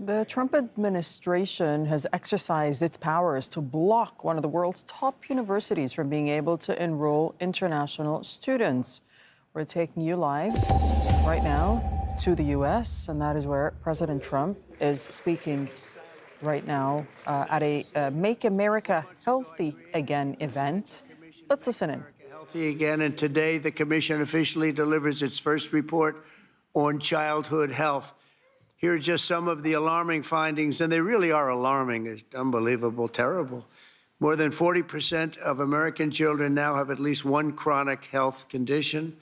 The Trump administration has exercised its powers to block one of the world's top universities from being able to enroll international students. We're taking you live right now to the U.S., and that is where President Trump is speaking right now at a Make America Healthy Again event. Let's listen in. Healthy again, and today the commission officially delivers its first report on childhood health. Here are just some of the alarming findings, and they really are alarming. It's unbelievable, terrible. More than 40% of American children now have at least one chronic health condition.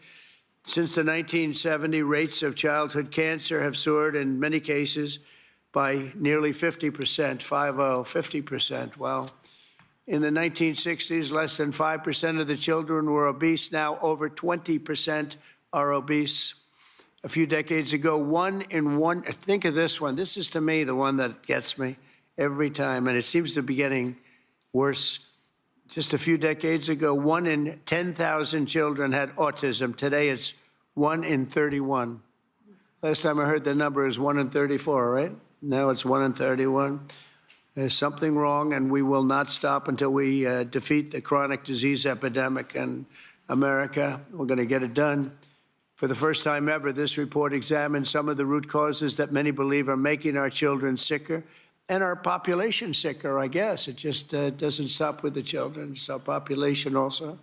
Since the 1970s, rates of childhood cancer have soared in many cases by nearly 50%, 50%. Well, in the 1960s, less than 5% of the children were obese. Now over 20% are obese. A few decades ago, think of this one. This is, to me, the one that gets me every time, and it seems to be getting worse. Just a few decades ago, 1 in 10,000 children had autism. Today, it's 1 in 31. Last time I heard the number is 1 in 34, right? Now it's 1 in 31. There's something wrong, and we will not stop until we defeat the chronic disease epidemic in America. We're going to get it done. For the first time ever, this report examines some of the root causes that many believe are making our children sicker and our population sicker, I guess. It just doesn't stop with the children. It's our population also,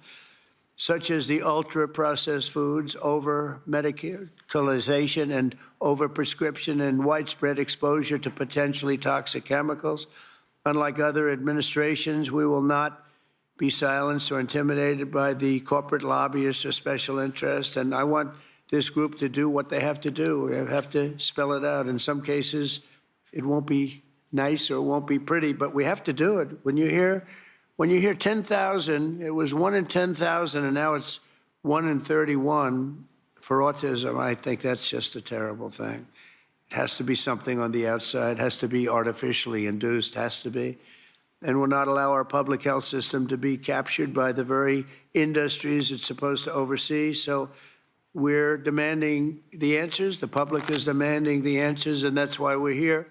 such as the ultra-processed foods, over-medicalization and over-prescription and widespread exposure to potentially toxic chemicals. Unlike other administrations, we will not be silenced or intimidated by the corporate lobbyists or special interests. And I want this group to do what they have to do. We have to spell it out. In some cases, it won't be nice or it won't be pretty, but we have to do it. When you hear 10,000, it was 1 in 10,000, and now it's 1 in 31 for autism. I think that's just a terrible thing. It has to be something on the outside. It has to be artificially induced, has to be. And will not allow our public health system to be captured by the very industries it's supposed to oversee. So we're demanding the answers. The public is demanding the answers, and that's why we're here.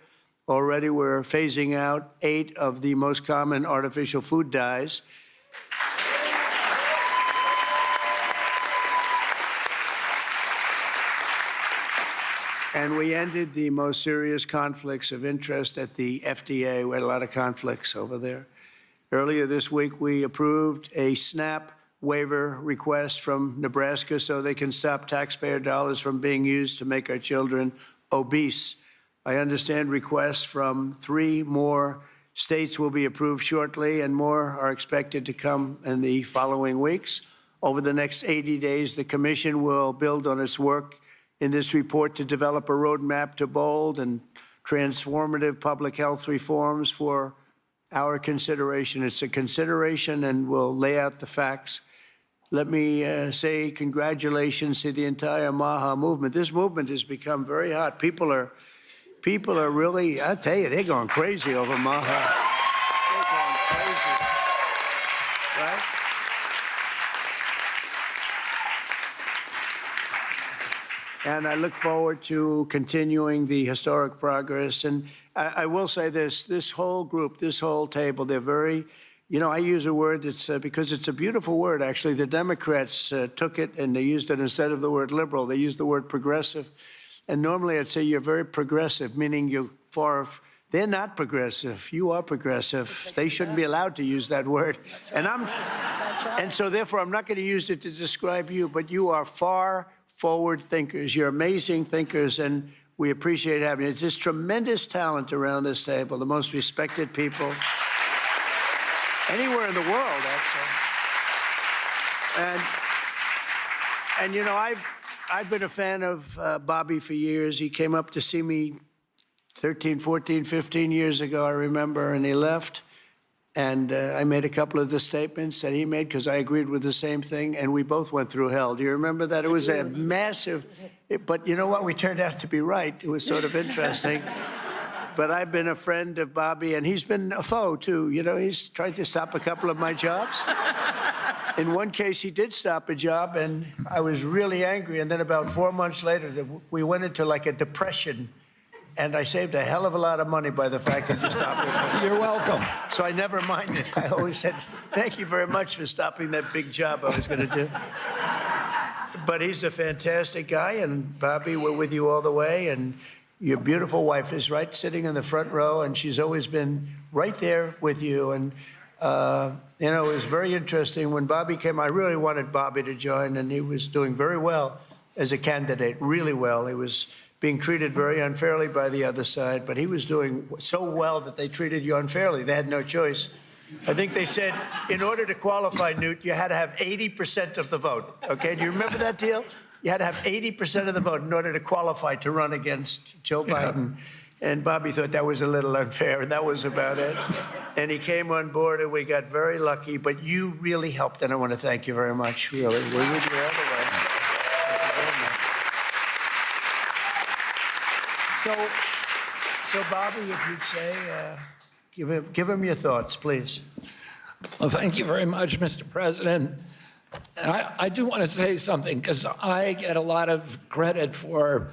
Already we're phasing out 8 of the most common artificial food dyes. And we ended the most serious conflicts of interest at the FDA. We had a lot of conflicts over there. Earlier this week, we approved a SNAP waiver request from Nebraska so they can stop taxpayer dollars from being used to make our children obese. I understand requests from 3 more states will be approved shortly, and more are expected to come in the following weeks. Over the next 80 days, the Commission will build on its work in this report to develop a roadmap to bold and transformative public health reforms for our consideration. It's a consideration, and we'll lay out the facts. Let me say congratulations to the entire MAHA movement. This movement has become very hot. People are really, I tell you, they're going crazy over MAHA. They're going crazy, right? And I look forward to continuing the historic progress. And I will say this whole group, this whole table, they're very, I use a word that's because it's a beautiful word, actually. The Democrats took it and they used it instead of the word liberal. They used the word progressive. And normally I'd say you're very progressive, meaning you're far. They're not progressive. You are progressive. They shouldn't be allowed to use that word. And and so therefore I'm not going to use it to describe you, but you are far forward thinkers. You're amazing thinkers, and we appreciate having you. It's this tremendous talent around this table, the most respected people anywhere in the world, actually. And I've been a fan of Bobby for years. He came up to see me 13, 14, 15 years ago, I remember, and he left. And I made a couple of the statements that he made because I agreed with the same thing, and we both went through hell. Do you remember that? It was a massive, but you know what? We turned out to be right. It was sort of interesting. But I've been a friend of Bobby, and he's been a foe, too. He's tried to stop a couple of my jobs. In one case, he did stop a job, and I was really angry. And then about 4 months later, we went into like a depression. and I saved a hell of a lot of money by the fact that you stopped me. You're welcome. So I never minded. I always said, thank you very much for stopping that big job I was going to do. But he's a fantastic guy, and Bobby, we're with you all the way, and your beautiful wife is right sitting in the front row, and she's always been right there with you. And, you know, it was very interesting. When Bobby came, I really wanted Bobby to join, and he was doing very well as a candidate, really well. He was being treated very unfairly by the other side, but he was doing so well that they treated you unfairly. They had no choice. I think they said, in order to qualify, Newt, you had to have 80% of the vote. Okay, do you remember that deal? You had to have 80% of the vote in order to qualify to run against Joe Biden. And Bobby thought that was a little unfair, and that was about it. And he came on board, and we got very lucky. But you really helped, and I want to thank you very much, really. We're with you all the way. So Bobby, if you'd say, give him your thoughts, please. Well, thank you very much, Mr. President. And I do want to say something, because I get a lot of credit for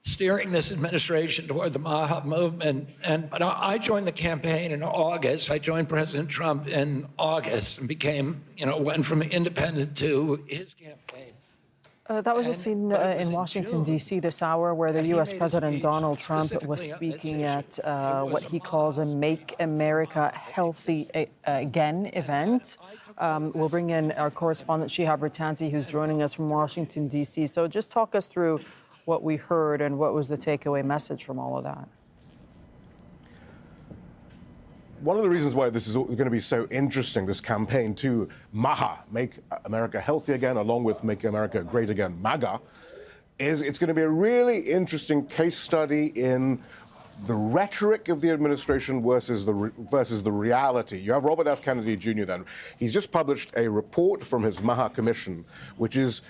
steering this administration toward the MAHA movement. But I joined the campaign in August. I joined President Trump in August and became, went from independent to his campaign. That was a scene in Washington, D.C. this hour where the U.S. President Donald Trump was speaking at what he calls a Make America Healthy Again event. We'll bring in our correspondent, Shihab Rattansi, who's joining us from Washington, D.C. So just talk us through what we heard and what was the takeaway message from all of that. One of the reasons why this is going to be so interesting, this campaign to MAHA, Make America Healthy Again, along with Make America Great Again, MAGA, is it's going to be a really interesting case study in the rhetoric of the administration versus the reality. You have Robert F. Kennedy Jr. then. He's just published a report from his MAHA Commission, which is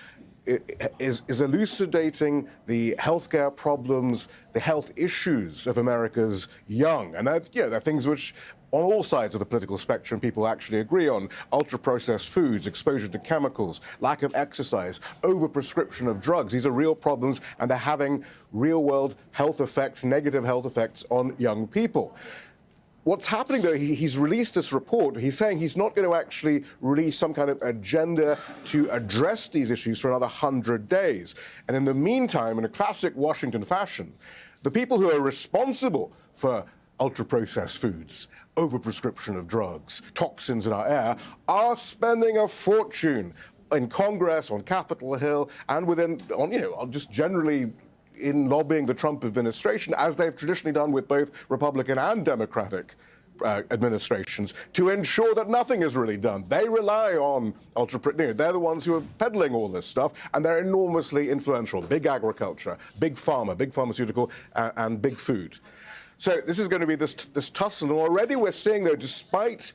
elucidating the healthcare problems, the health issues of America's young. And they're things which, on all sides of the political spectrum, people actually agree on. Ultra-processed foods, exposure to chemicals, lack of exercise, overprescription of drugs. These are real problems, and they're having real-world health effects, negative health effects on young people. What's happening, though, he's released this report. He's saying he's not going to actually release some kind of agenda to address these issues for another 100 days. And in the meantime, in a classic Washington fashion, the people who are responsible for ultra-processed foods, overprescription of drugs, toxins in our air, are spending a fortune in Congress, on Capitol Hill, and just generally in lobbying the Trump administration, as they've traditionally done with both Republican and Democratic administrations, to ensure that nothing is really done. They rely on they're the ones who are peddling all this stuff, and they're enormously influential. Big agriculture, big pharma, big pharmaceutical, and big food. So this is going to be this tussle, and already we're seeing, though, despite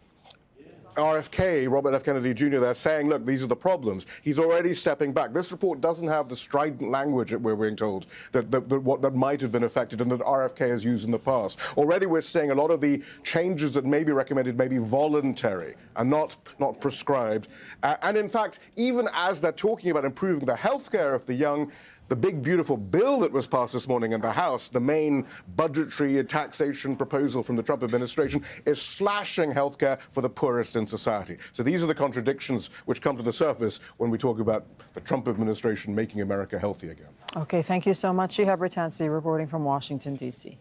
RFK, Robert F. Kennedy Jr., they're saying, look, these are the problems. He's already stepping back. This report doesn't have the strident language that we're being told that might have been affected and that RFK has used in the past. Already we're seeing a lot of the changes that may be recommended may be voluntary and not prescribed. And in fact, even as they're talking about improving the health care of the young, the big, beautiful bill that was passed this morning in the House, the main budgetary taxation proposal from the Trump administration, is slashing health care for the poorest in society. So these are the contradictions which come to the surface when we talk about the Trump administration making America healthy again. Okay, thank you so much. Shihab Rattansi reporting from Washington, D.C.